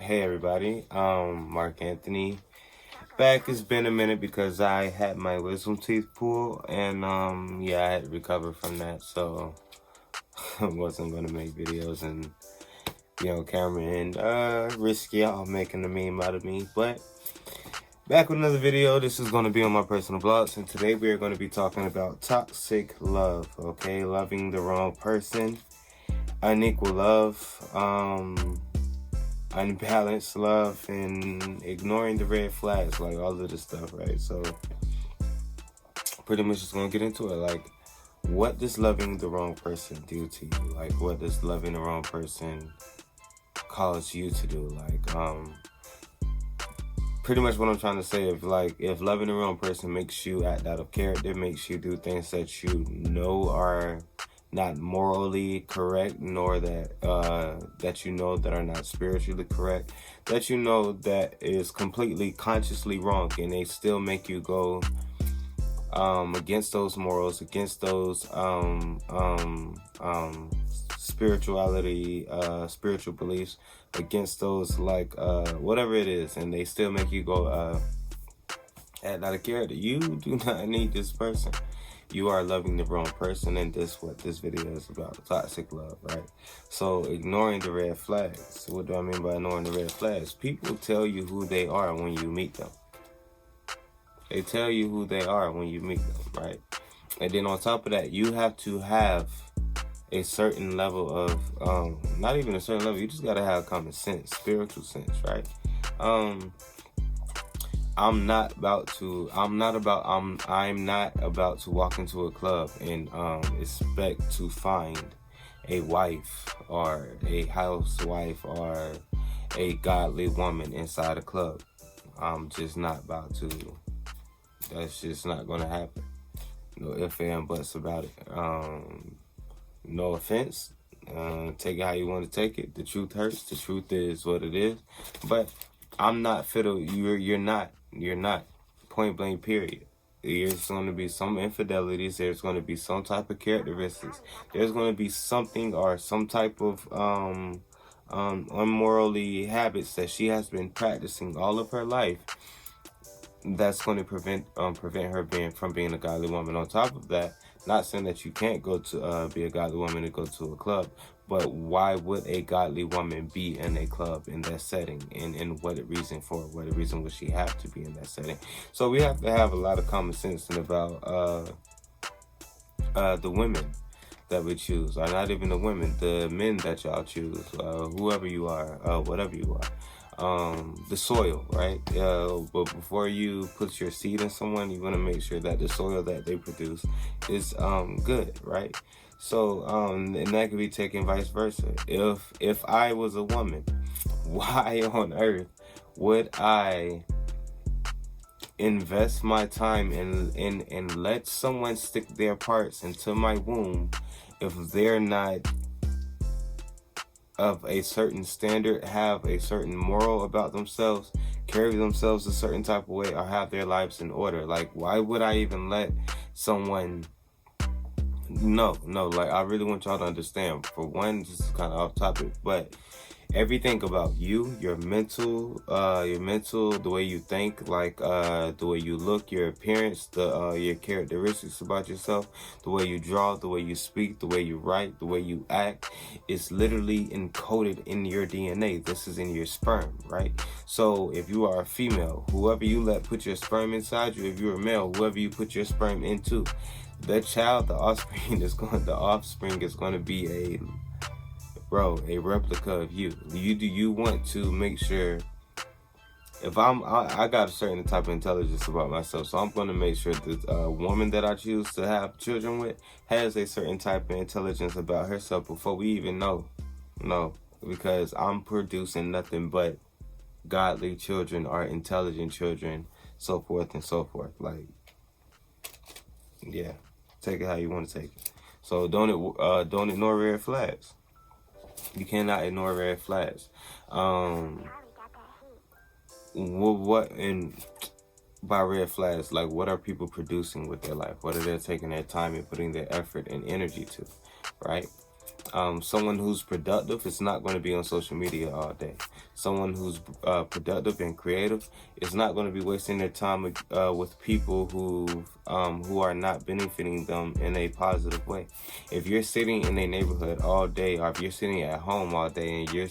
Hey everybody, Mark Anthony. Back. It's been a minute because I had my wisdom teeth pulled, and yeah, I had to recover from that, so I wasn't gonna make videos and camera and risk y'all making a meme out of me. But back with another video. This is gonna be on my personal blogs, and today we are gonna be talking about toxic love. Okay, loving the wrong person, unequal love, unbalanced love, and ignoring the red flags, like all of this stuff, right? So pretty much just gonna get into it. Like, what does loving the wrong person do to you? Like, what does loving the wrong person cause you to do? Like, pretty much what I'm trying to say, if loving the wrong person makes you act out of character, makes you do things that you know are not morally correct, nor that that you know that are not spiritually correct, that you know that is completely consciously wrong, and they still make you go against those morals, against those spirituality, spiritual beliefs, against those whatever it is, and they still make you go act out of character. You do not need this person. You are loving the wrong person, and this what this video is about: toxic love, right? So ignoring the red flags. What do I mean by ignoring the red flags? People tell you who they are when you meet them. They tell you who they are when you meet them, right? And then on top of that, you have to have a certain level of not even a certain level. You just gotta have common sense, spiritual sense, right? I'm not about to walk into a club and expect to find a wife or a housewife or a godly woman inside a club. I'm just not about to. That's just not gonna happen. No ifs and buts about it. No offense. Take it how you want to take it. The truth hurts. The truth is what it is. But I'm not fiddle. You're not. You're not. Point blank, period. There's going to be some infidelities. There's going to be some type of characteristics. There's going to be something or some type of unmorally habits that she has been practicing all of her life. That's going to prevent her from being a godly woman. On top of that, not saying that you can't go to be a godly woman and go to a club, but why would a godly woman be in a club in that setting? And what reason would she have to be in that setting? So we have to have a lot of common sense about the women that we choose, or not even the women, the men that y'all choose, whoever you are, whatever you are. The soil, right? But before you put your seed in someone, you want to make sure that the soil that they produce is good, right? So and that could be taken vice versa. If I was a woman, why on earth would I invest my time and let someone stick their parts into my womb if they're not of a certain standard, have a certain moral about themselves, carry themselves a certain type of way, or have their lives in order? Like, why would I even let someone... No, like, I really want y'all to understand. For one, this is kind of off topic, but everything about you, your mental, the way you think, like the way you look, your appearance, your characteristics about yourself, the way you draw, the way you speak, the way you write, the way you act, is literally encoded in your DNA. This is in your sperm, right? So if you are a female, whoever you let put your sperm inside you, if you're a male, whoever you put your sperm into, the child, the offspring is going to be a replica of you. You want to make sure, if I got a certain type of intelligence about myself, so I'm going to make sure that a woman that I choose to have children with has a certain type of intelligence about herself before we even know. No, because I'm producing nothing but godly children or intelligent children, so forth and so forth. Like, yeah, take it how you want to take it. So don't ignore red flags. You cannot ignore red flags. What in by red flags, like, what are people producing with their life? What are they taking their time and putting their effort and energy to, right? Someone who's productive is not going to be on social media all day. Someone who's productive and creative is not going to be wasting their time with people who are not benefiting them in a positive way. If you're sitting in a neighborhood all day, or if you're sitting at home all day and you're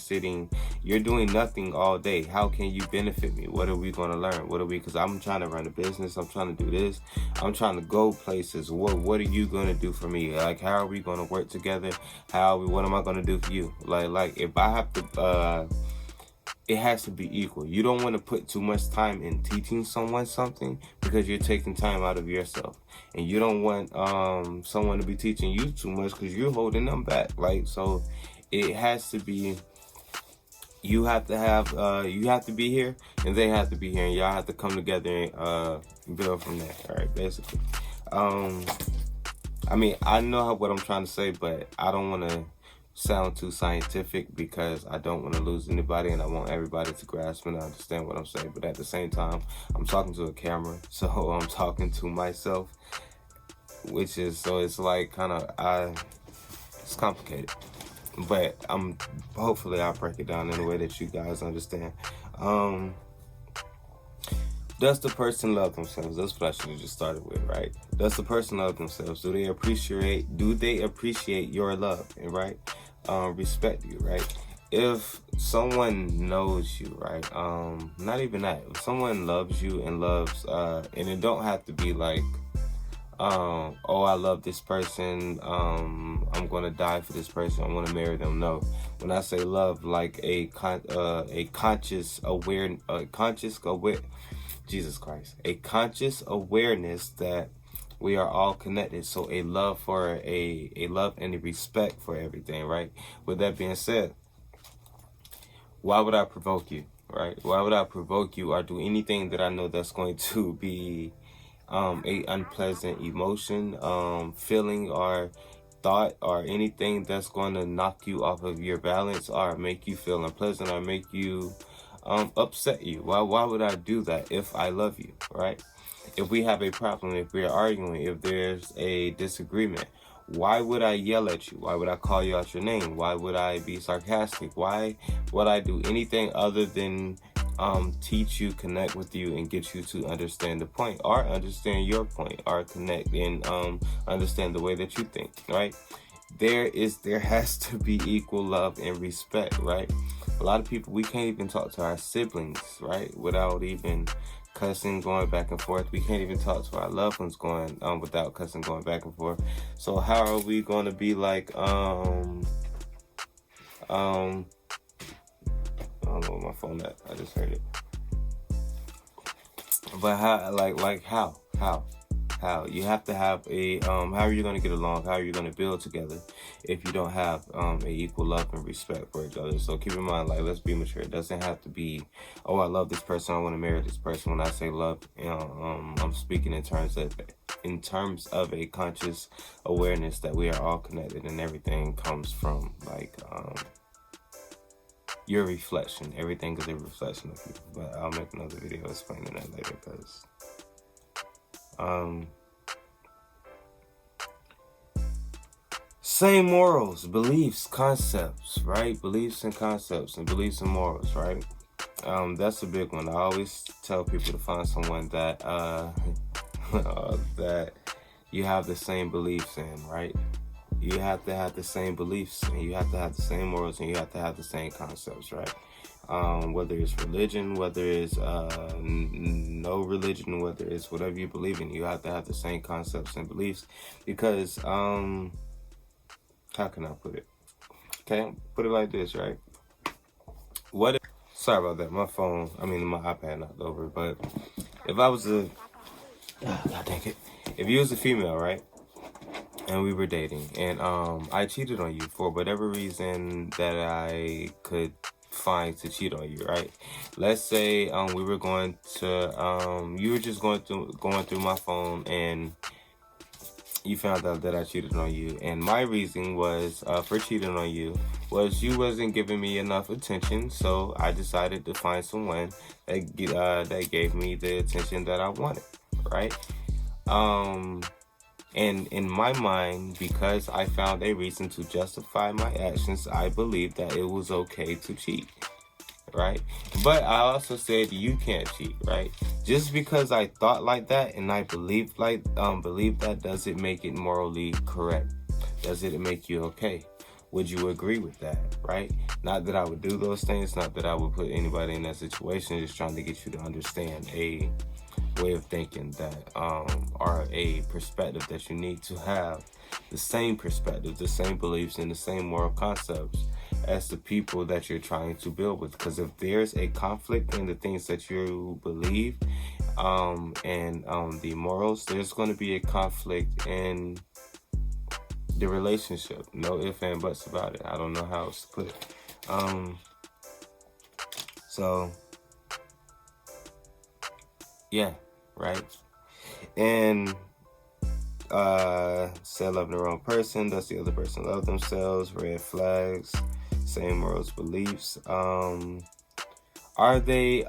doing nothing all day, how can you benefit me? What are we going to learn? Because I'm trying to run a business, I'm trying to do this, I'm trying to go places. What are you going to do for me? Like, how are we going to work together? What am I going to do for you? Like if I have to, it has to be equal. You don't want to put too much time in teaching someone something because you're taking time out of yourself. And you don't want someone to be teaching you too much because you're holding them back. Like, so it has to be, you have to be here and they have to be here, and y'all have to come together and build from there. All right, basically. I mean, I know what I'm trying to say, but I don't want to sound too scientific because I don't want to lose anybody, and I want everybody to grasp and understand what I'm saying. But at the same time, I'm talking to a camera, so I'm talking to myself, so it's like it's complicated. But hopefully I'll break it down in a way that you guys understand. Does the person love themselves? That's what I should have just started with, right? Does the person love themselves? Do they appreciate your love, right? Respect you, right? If someone knows you, right? Not even that. If someone loves you and and it don't have to be like, oh, I love this person, I'm gonna die for this person, I'm gonna marry them. No. When I say love, like a conscious awareness that we are all connected. So a love and a respect for everything, right? With that being said, why would I provoke you, right? Why would I provoke you or do anything that I know that's going to be a unpleasant emotion, feeling, or thought, or anything that's going to knock you off of your balance or make you feel unpleasant or make you upset you? Why would I do that if I love you, right? If we have a problem, if we're arguing, if there's a disagreement, why would I yell at you? Why would I call you out your name? Why would I be sarcastic? Why would I do anything other than teach you, connect with you, and get you to understand the point, or understand your point, or connect and understand the way that you think, right? There has to be equal love and respect, right? A lot of people, we can't even talk to our siblings, right, without even cussing, going back and forth. We can't even talk to our loved ones without cussing, going back and forth. So how are we going to be like I don't know where my phone at. I just heard it. But how you have to have a how are you going to get along? How are you going to build together if you don't have a equal love and respect for each other? So keep in mind, like, let's be mature. It doesn't have to be, oh, I love this person, I want to marry this person. When I say love, I'm speaking in terms of a conscious awareness that we are all connected, and everything comes from like your reflection. Everything is a reflection of you. But I'll make another video explaining that later, because same morals, beliefs, concepts, right? Beliefs and concepts, and beliefs and morals, right? That's a big one. I always tell people to find someone that that you have the same beliefs in, right? You have to have the same beliefs, and you have to have the same morals, and you have to have the same concepts, right? Whether it's religion, whether it's no religion, whether it's whatever you believe in, you have to have the same concepts and beliefs. Because how can I put it? Okay, put it like this, right? Sorry about that. My iPad knocked over. But if I was God dang it. If you was a female, right, and we were dating, and I cheated on you for whatever reason that I could find to cheat on you, right? Let's say we were going to you were just going through my phone, and you found out that I cheated on you, and my reason was for cheating on you was you wasn't giving me enough attention. So I decided to find someone that gave me the attention that I wanted, right? And in my mind, because I found a reason to justify my actions, I believe that it was okay to cheat, right? But I also said you can't cheat, right? Just because I thought like that and I believe that, does it make it morally correct? Does it make you okay? Would you agree with that, right? Not that I would do those things, not that I would put anybody in that situation, just trying to get you to understand a way of thinking that or a perspective that you need to have the same perspective, the same beliefs, and the same moral concepts as the people that you're trying to build with. Because if there's a conflict in the things that you believe and the morals, there's going to be a conflict in the relationship. No ifs and buts about it. I don't know how else to put it. So yeah, right. And say loving the wrong person, does the other person love themselves? Red flags, same morals, beliefs. Are they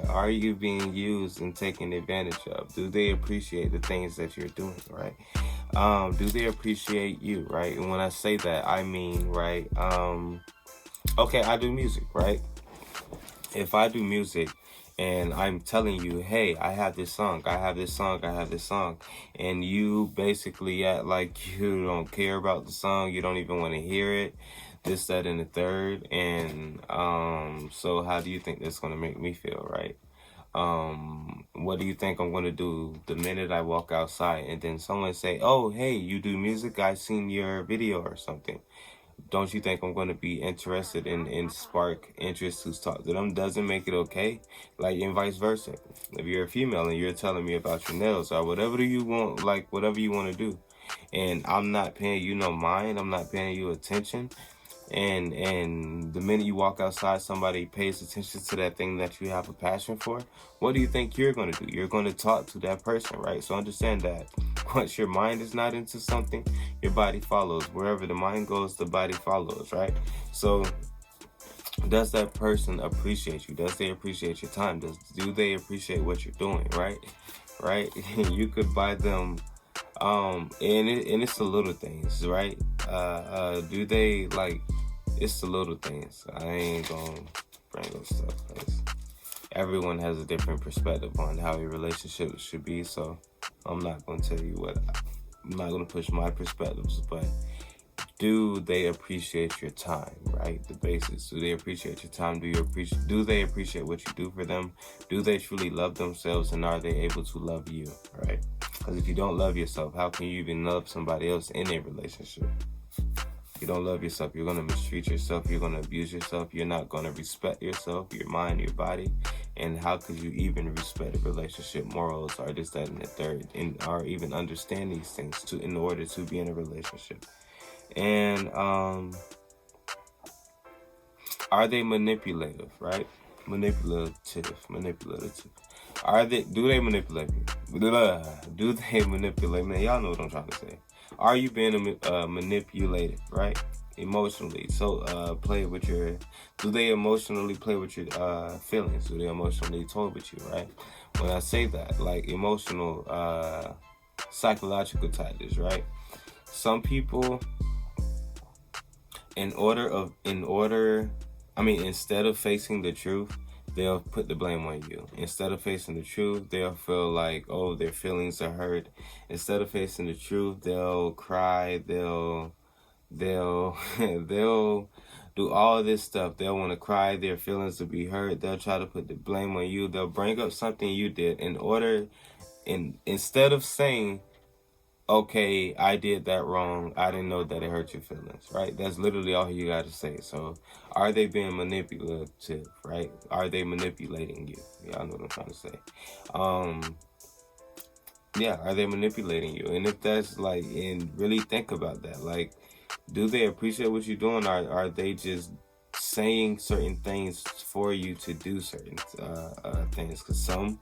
are you being used and taken advantage of? Do they appreciate the things that you're doing, right? Do they appreciate you, right? And when I say that, I mean, right, okay, I do music, right? If I do music and I'm telling you, hey, I have this song, and you basically act like you don't care about the song, you don't even want to hear it, this, that, and the third, and so how do you think that's going to make me feel, right? What do you think I'm going to do the minute I walk outside and then someone say, oh, hey, you do music, I've seen your video or something? Don't you think I'm going to be interested in spark interest to talk to them? Doesn't make it okay, like, and vice versa. If you're a female and you're telling me about your nails or whatever you want, like whatever you want to do, and I'm not paying you no mind, I'm not paying you attention, and the minute you walk outside, somebody pays attention to that thing that you have a passion for, what do you think you're going to do? You're going to talk to that person, right? So understand that once your mind is not into something, your body follows. Wherever the mind goes, the body follows, right? So does that person appreciate you? Does they appreciate your time? Do they appreciate what you're doing, right? Right? You could buy them and it's the little things, right? Do they, like, it's the little things. I ain't gonna bring up stuff because everyone has a different perspective on how a relationship should be, so I'm not gonna tell you I'm not gonna push my perspectives, but do they appreciate your time, right? The basics. Do they appreciate your time? Do they appreciate what you do for them? Do they truly love themselves, and are they able to love you, right? Because if you don't love yourself, how can you even love somebody else in a relationship? If you don't love yourself, you're going to mistreat yourself, you're going to abuse yourself, you're not going to respect yourself, your mind, your body. And how could you even respect a relationship morals or this, that, and the third, or even understand these things in order to be in a relationship? And are they manipulative, right? Manipulative. Do they manipulate you? Do they manipulate me? Y'all know what I'm trying to say. Are you being manipulated, right? Emotionally. So do they emotionally play with your feelings? Do they emotionally toy with you, right? When I say that, like emotional psychological tactics, right? Some people, instead of facing the truth, they'll put the blame on you. Instead of facing the truth, they'll feel like, oh, their feelings are hurt. Instead of facing the truth, they'll cry, they'll they'll do all this stuff. They'll want to cry, their feelings will be hurt. They'll try to put the blame on you. They'll bring up something you did instead of saying, okay, I did that wrong, I didn't know that it hurt your feelings, right? That's literally all you got to say. So are they being manipulative, right? Are they manipulating you? Y'all know what I'm trying to say. Yeah, are they manipulating you? And if that's like, and really think about that, like, do they appreciate what you're doing? Or are they just saying certain things for you to do certain things? Because some,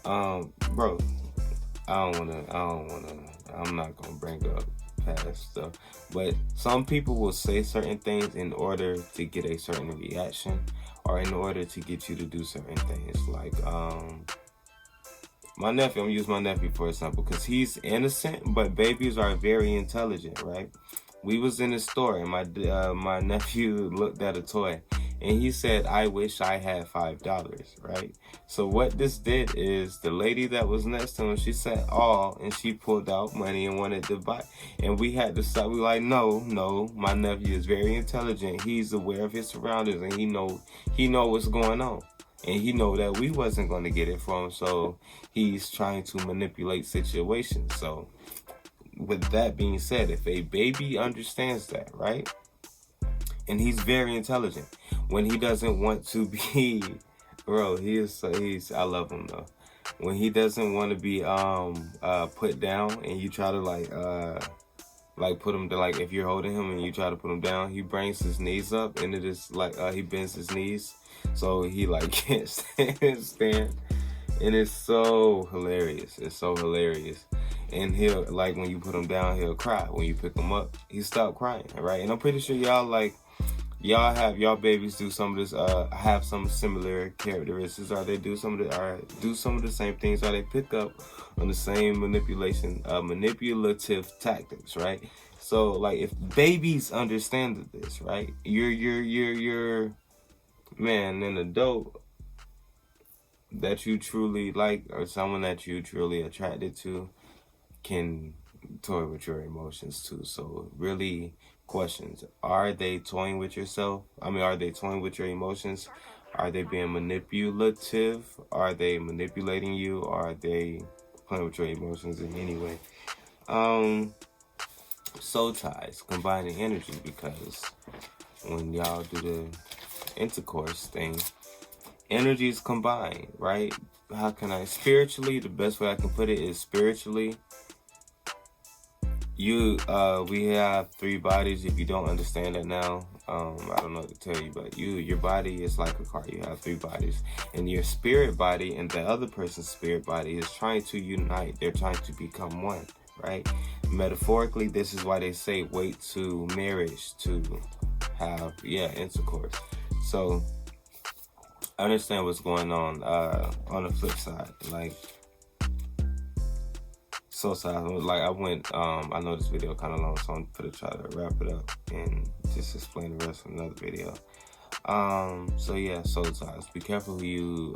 bro, I'm not gonna bring up past stuff, but some people will say certain things in order to get a certain reaction or in order to get you to do certain things. Like, my nephew, I'm gonna use my nephew for example, because he's innocent, but babies are very intelligent, right? We was in the store and my nephew looked at a toy and he said, "I wish I had $5," right? So what this did is the lady that was next to him, she said, "Oh," and she pulled out money and wanted to buy. And we had to stop. We were like, no, my nephew is very intelligent. He's aware of his surroundings and he know what's going on. And he know that we wasn't going to get it from him, so he's trying to manipulate situations. So with that being said, if a baby understands that, right? And he's very intelligent. When he doesn't want to be, bro, I love him though. When he doesn't want to be put down and you try to like put him to, like, if you're holding him and you try to put him down, he brings his knees up and it is like he bends his knees so he like can't stand. And it's so hilarious. It's so hilarious. And he'll, like, when you put him down, he'll cry. When you pick him up, he stop crying, right? And I'm pretty sure y'all babies do some of this, have some similar characteristics, or they do some of the same things, or they pick up on the same manipulative tactics, right? So like if babies understand this, right? You're man, an adult that you truly like, or someone that you truly attracted to, can toy with your emotions too. So really, questions: are they toying with yourself? Are they toying with your emotions? Are they being manipulative? Are they manipulating you? Or are they playing with your emotions in any way? Soul ties, combining energy, because when y'all do the intercourse thing, energies combine, right? How can I spiritually? The best way I can put it is spiritually. We have 3 bodies. If you don't understand that now, I don't know what to tell you, but your body is like a car. You have 3 bodies, and your spirit body and the other person's spirit body is trying to unite. They're trying to become one, right? Metaphorically, this is why they say wait to marriage to have intercourse. So I understand what's going on the flip side, like. So sad. Like I know this video kind of long, so I'm gonna try to wrap it up and just explain the rest of another video. So yeah, soul ties. Be careful who you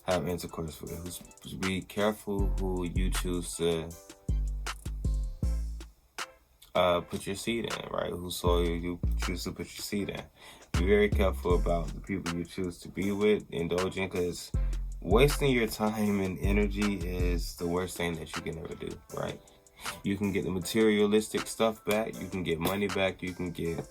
have intercourse with. Be careful who you choose to put your seed in, right? Whose soil you choose to put your seed in. Be very careful about the people you choose to be with, indulging, because wasting your time and energy is the worst thing that you can ever do, right? You can get the materialistic stuff back. You can get money back. You can get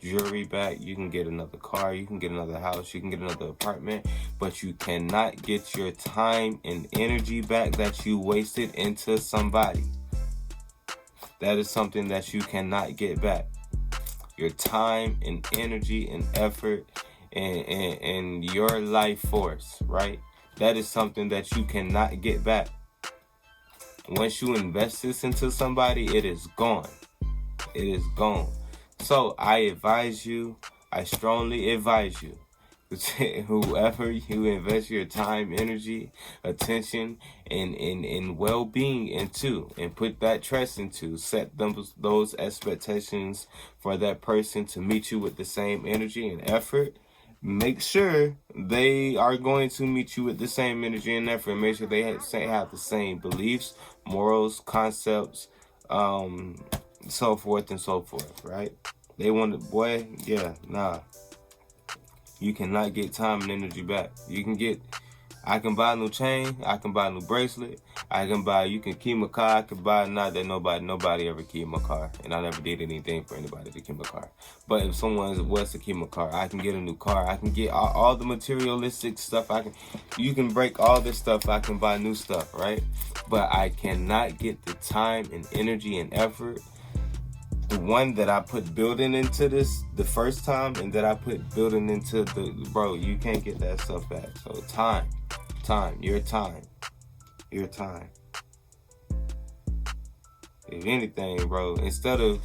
jewelry back. You can get another car. You can get another house. You can get another apartment. But you cannot get your time and energy back that you wasted into somebody. That is something that you cannot get back. Your time and energy and effort and your life force, right? That is something that you cannot get back. Once you invest this into somebody, it is gone. It is gone. So I strongly advise you, whoever you invest your time, energy, attention, and well-being into, and put that trust into, set those expectations for that person to meet you with the same energy and effort. Make sure they are going to meet you with the same energy and effort. Make sure they have the same beliefs, morals, concepts, so forth and so forth, right? They want to, you cannot get time and energy back. I can buy a new chain, I can buy a new bracelet, you can keep my car, I can buy, not that nobody ever keep my car, and I never did anything for anybody to keep my car. But if someone was to keep my car, I can get a new car, I can get all the materialistic stuff, you can break all this stuff, I can buy new stuff, right? But I cannot get the time and energy and effort, the one that I put building into this the first time, and that I put building into you can't get that stuff back. So your time. If anything, bro, instead of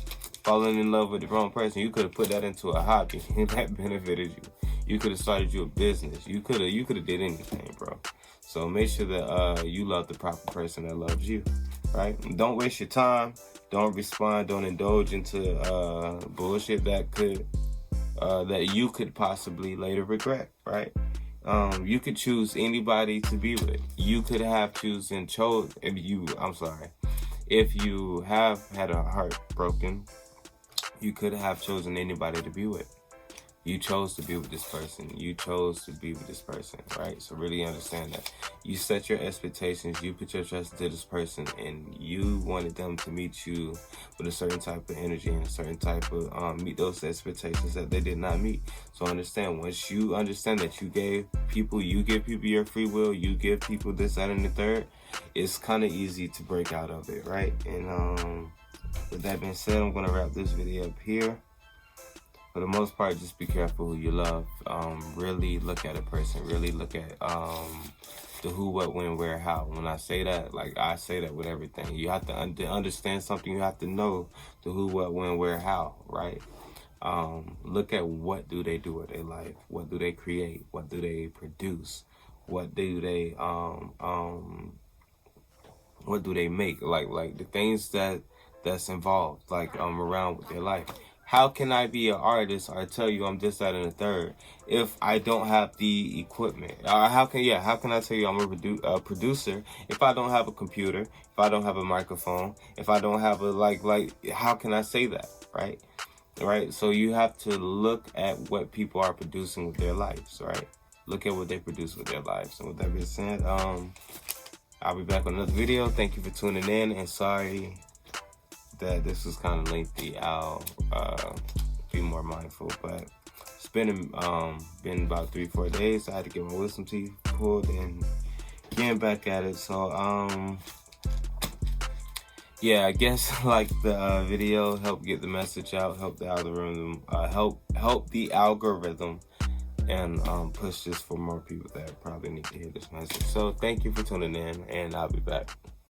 falling in love with the wrong person, you could have put that into a hobby and that benefited you. You could have started you a business. You could have did anything, bro. So make sure that you love the proper person that loves you, right? Don't waste your time. Don't respond. Don't indulge into bullshit that you could possibly later regret, right? You could choose anybody to be with. You could have if you have had a heart broken, you could have chosen anybody to be with. You chose to be with this person. You chose to be with this person, right? So really understand that. You set your expectations. You put your trust into this person, and you wanted them to meet you with a certain type of energy and a certain type of meet those expectations that they did not meet. So understand, once you understand that you give people your free will, you give people this, that, and the third, it's kind of easy to break out of it, right? And with that being said, I'm gonna wrap this video up here. For the most part, just be careful who you love. Really look at a person. Really look at the who, what, when, where, how. When I say that, like I say that with everything. You have to understand something. You have to know the who, what, when, where, how, right? Look at what do they do with their life. What do they create? What do they produce? What do they make? Like the things that's involved, like around with their life. How can I be an artist or tell you I'm this, that, and the third if I don't have the equipment? How can I tell you I'm a producer if I don't have a computer, if I don't have a microphone, if I don't have how can I say that, right? Right? So you have to look at what people are producing with their lives, right? Look at what they produce with their lives. And with that being said, I'll be back on another video. Thank you for tuning in, and sorry that this was kind of lengthy. I'll be more mindful, but it's been about 3-4 days. I had to get my wisdom teeth pulled and getting back at it. So yeah, I guess like the video helped get the message out, help the algorithm, help the algorithm, and push this for more people that probably need to hear this message. So thank you for tuning in, and I'll be back.